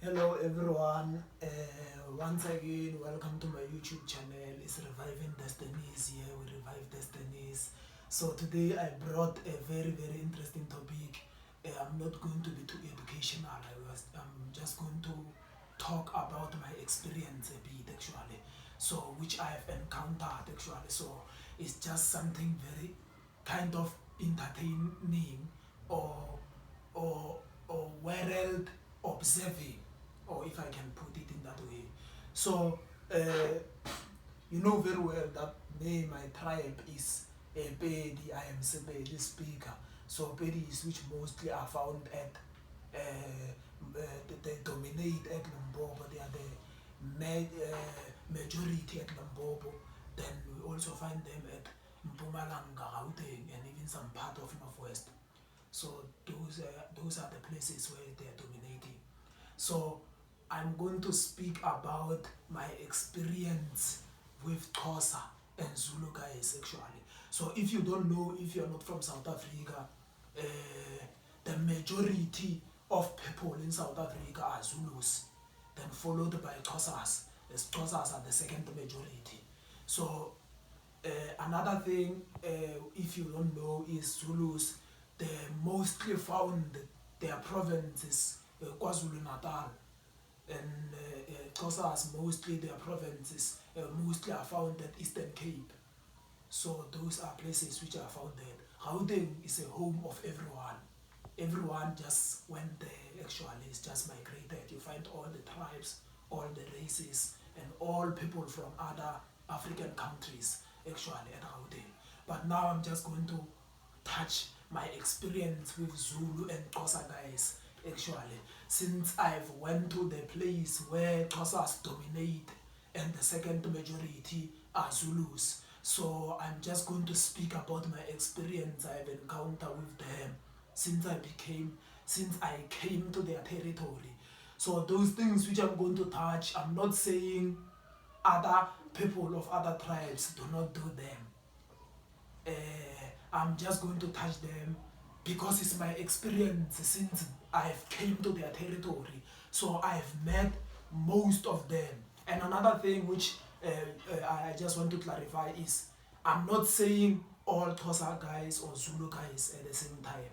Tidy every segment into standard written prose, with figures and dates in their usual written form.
Hello everyone, once again welcome to my YouTube channel. It's Reviving Destinies. Here we revive destinies. So today I brought a very interesting topic. I'm not going to be too educational. I'm just going to talk about my experience a bit actually. So which I have encountered actually. So it's just something very kind of entertaining or or world observing, or if I can put it in that way. So you know very well that my tribe is Pedi. I am Sepedi speaker. So Pedi is which mostly are found at they dominate at Limpopo. They are the majority at Limpopo. Then we also find them at Mpumalanga, Gauteng, and even some part of Northwest. So those are the places where they are dominating. So I'm going to speak about my experience with Xhosa and Zulu Guys actually. So if you don't know, if you're not from South Africa, the majority of people in South Africa are Zulus, then followed by Xhosas. The Xhosas are the second majority. So another thing, if you don't know, is Zulus, they mostly found their provinces, KwaZulu Natal, and Xhosas, mostly their provinces, mostly are found at Eastern Cape. So those are places which are found there. Gauteng is a home of everyone. Everyone just went there actually, it's just migrated. You find all the tribes, all the races, and all people from other African countries actually at Gauteng. But now I'm just going to touch my experience with Zulu and Xhosa guys actually, since I've went to the place where Xhosas dominate and the second majority are Zulus. So I'm just going to speak about my experience I've encountered with them since I came to their territory. So those things which I'm going to touch, I'm not saying other people of other tribes do not do them. I'm just going to touch them because it's my experience since I've came to their territory. So I've met most of them. And another thing which I just want to clarify is I'm not saying all Xhosa guys or Zulu guys at the same time.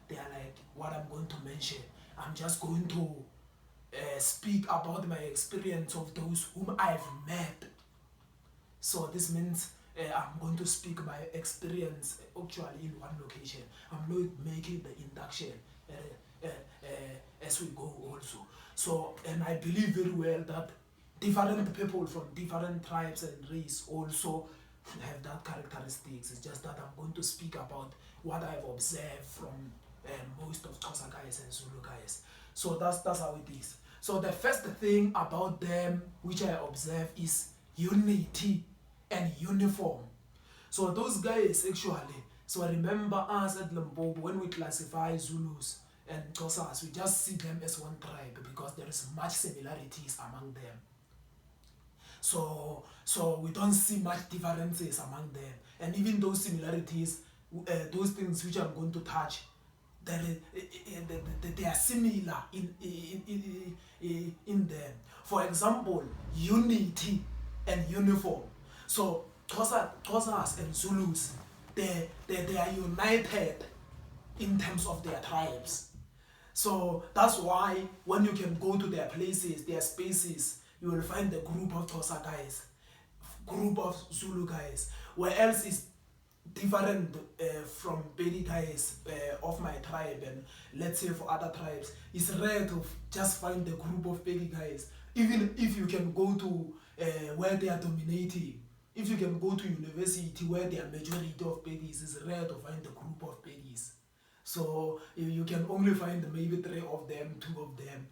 They are like what I'm going to mention. I'm just going to speak about my experience of those whom I've met. So this means I'm going to speak my experience actually in one location. I'm not making the induction as we go also. So, and I believe very well that different people from different tribes and race also have that characteristics. It's just that I'm going to speak about what I've observed from most of Xhosa guys and Zulu guys. So that's how it is. So the first thing about them which I observe is unity and uniform. So those guys actually, so I remember us at Limpopo when we classify Zulus and Xhosas, we just see them as one tribe because there is much similarities among them. So we don't see much differences among them, and even those similarities, those things which I'm going to touch, they are similar in them. For example, unity and uniform. So Xhosas and Zulus, they are united in terms of their tribes. So that's why when you can go to their places, their spaces, you will find the group of Xhosa guys, group of Zulu guys. Where else is different from Pedi guys of my tribe, and let's say for other tribes, it's rare to just find the group of Pedi guys. Even if you can go to where they are dominating, if you can go to university where there are majority of Pedis, it's rare to find the group of Pedis. So you can only find maybe 3 of them, 2 of them.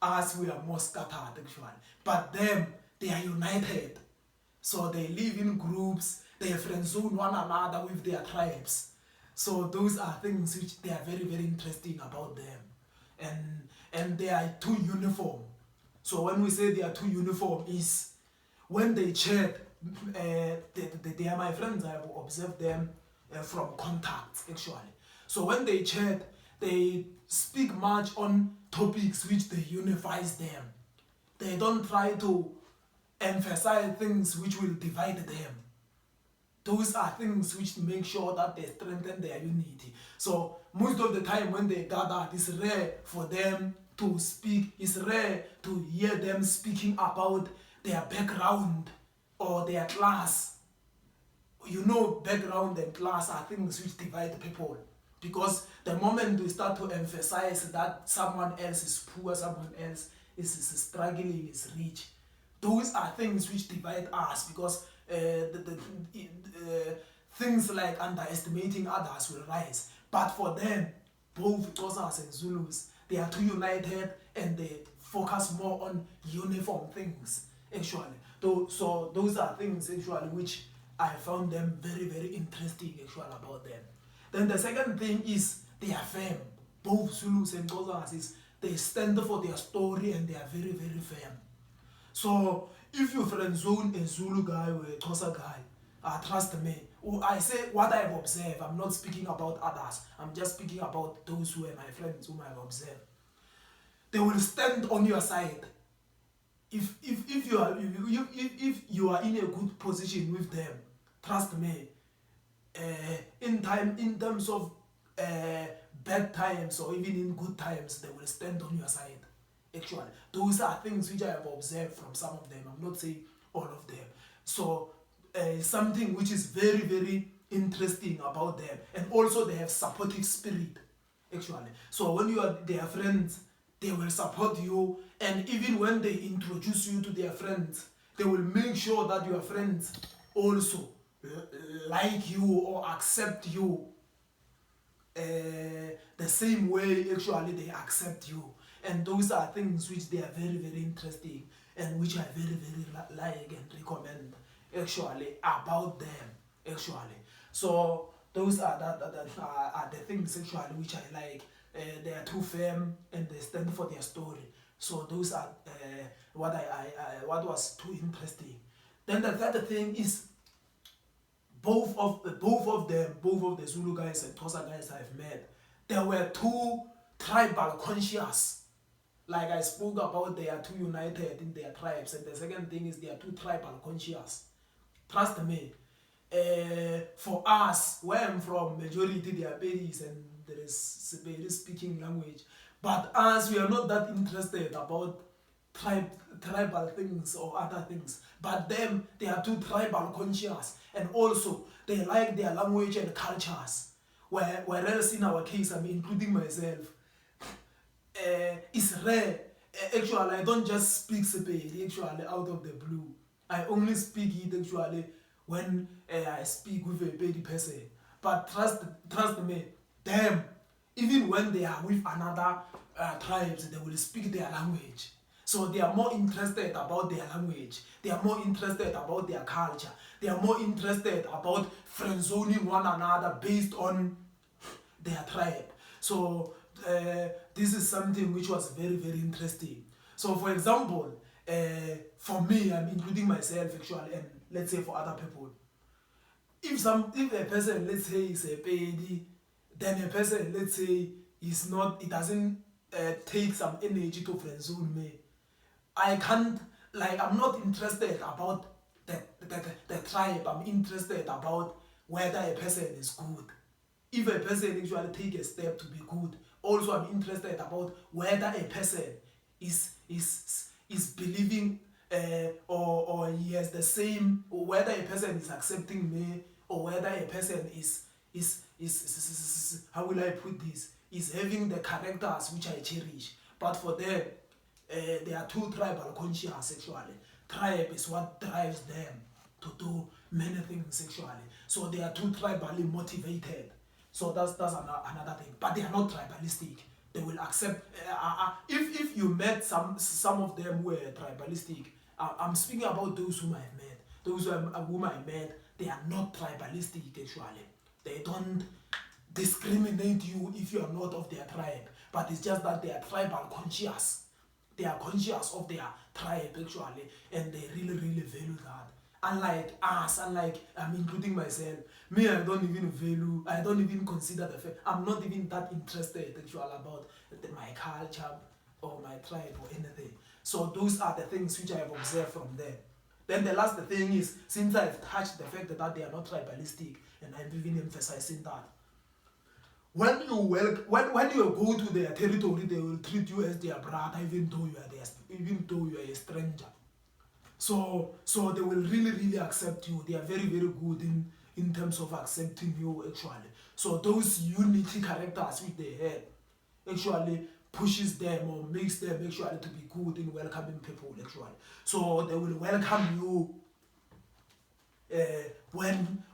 Us, we are more scattered actually. But them, they are united. So they live in groups, they friend zone one another with their tribes. So those are things which they are very interesting about them. And they are too uniform. So when we say they are too uniform is when they chat, they are my friends, I have observed them from contacts actually. So when they chat, they speak much on topics which they unifies them. They don't try to emphasize things which will divide them. Those are things which make sure that they strengthen their unity. So most of the time when they gather, it's rare for them to speak. It's rare to hear them speaking about their background or their class. You know, background and class are things which divide people. Because the moment we start to emphasize that someone else is poor, someone else is struggling, is rich, those are things which divide us, because things like underestimating others will rise. But for them, both Xhosas and Zulus, they are too united and they focus more on uniform things, actually. So those are things, actually, which I found them very, very interesting, actually, about them. Then the second thing is they are firm. Both Zulus and Xhosas is they stand for their story and they are very, very firm. So if you friend zone a Zulu guy or a Xhosa guy, trust me. I say what I've observed. I'm not speaking about others. I'm just speaking about those who are my friends whom I've observed. They will stand on your side. If you are in a good position with them, trust me. In terms of bad times or even in good times, they will stand on your side. Actually, those are things which I have observed from some of them. I'm not saying all of them. So something which is very, very interesting about them. And also they have supportive spirit, actually. So when you are their friends, they will support you. And even when they introduce you to their friends, they will make sure that your friends also like you or accept you the same way, actually, they accept you. And those are things which they are very, very interesting and which I very, very like and recommend, actually, about them, actually. So those are the things, actually, which I like. They are too firm and they stand for their story. So those are what was too interesting. Then the third thing is both of the Zulu guys and Xhosa guys I've met, there were too tribal conscious. Like I spoke about, they are too united in their tribes, and the second thing is they are too tribal conscious. Trust me. For us, where I'm from, majority they are Bedis and there is Sepedi speaking language. But us, we are not that interested about tribal things or other things. But them, they are too tribal conscious, and also they like their language and cultures. Whereas in our case, I'm including myself, it's rare. Actually, I don't just speak Sepedi actually out of the blue. I only speak it actually when I speak with a Pedi person. But trust me, them, even when they are with another tribes, they will speak their language. So they are more interested about their language. They are more interested about their culture. They are more interested about friend-zoning one another based on their tribe. So this is something which was very, very interesting. So for example, for me, I'm including myself actually, and let's say for other people. If a person, let's say, is a Pedi, then a person, let's say, is not, it doesn't take some energy to friend zone me. I can't, like, I'm not interested about the tribe. I'm interested about whether a person is good. If a person actually take a step to be good, also I'm interested about whether a person is believing or he has the same, or whether a person is accepting me, or whether a person is how will I put this, is having the characters which I cherish. But for them, they are too tribal conscious actually. Tribe is what drives them to do many things actually. So they are too tribally motivated. So that's another thing. But they are not tribalistic. They will accept. If you met some of them who were tribalistic, I'm speaking about those whom I've met. Those whom I met, they are not tribalistic actually. They don't discriminate you if you are not of their tribe. But it's just that they are tribal conscious. They are conscious of their tribe actually, and they really, really value that. Unlike us, I'm including myself, me, I don't even consider the fact, I'm not even that interested actually about my culture, or my tribe or anything. So those are the things which I have observed from them. Then the last thing is, since I've touched the fact that they are not tribalistic, and I'm even emphasizing that, when you go to their territory, they will treat you as their brother, even though you are a stranger. So they will really accept you. They are very good in terms of accepting you actually. So those unity characters which they have actually pushes them or makes them actually to be good in welcoming people actually. So they will welcome you when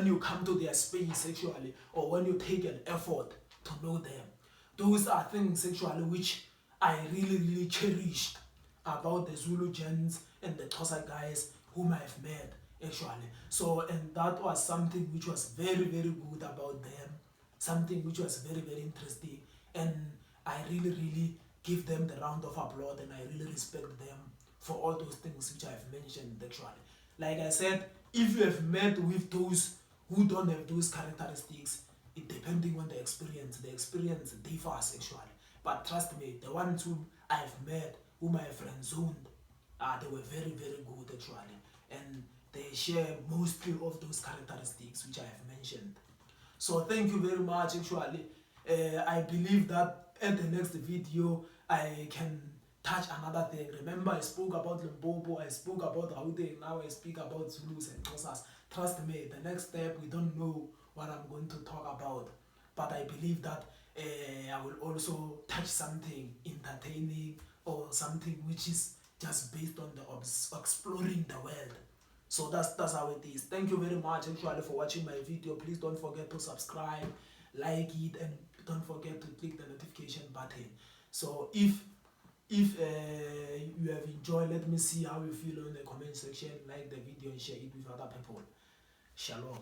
you come to their space actually, or when you take an effort to know them. Those are things actually which I really cherished about the Zulu gents and the Xhosa guys whom I've met actually. So, and that was something which was very good about them, something which was very interesting, and I really give them the round of applause, and I really respect them for all those things which I've mentioned actually. Like I said, if you have met with those who don't have those characteristics, it depending on the experience differs actually. But trust me, the ones whom I've met, whom I have friend zoned, they were very good actually, and they share mostly of those characteristics which I have mentioned. So thank you very much actually. I believe that at the next video I can touch another thing. Remember, I spoke about Limpopo, I spoke about Gauteng, now I speak about Zulus and Xhosas. Trust me, the next step, we don't know what I'm going to talk about, but I believe that I will also touch something entertaining, or something which is just based on the exploring the world. So that's how it is. Thank you very much actually for watching my video. Please don't forget to subscribe, like it, and don't forget to click the notification button. So if you have enjoyed, let me see how you feel in the comment section. Like the video and share it with other people. Shalom.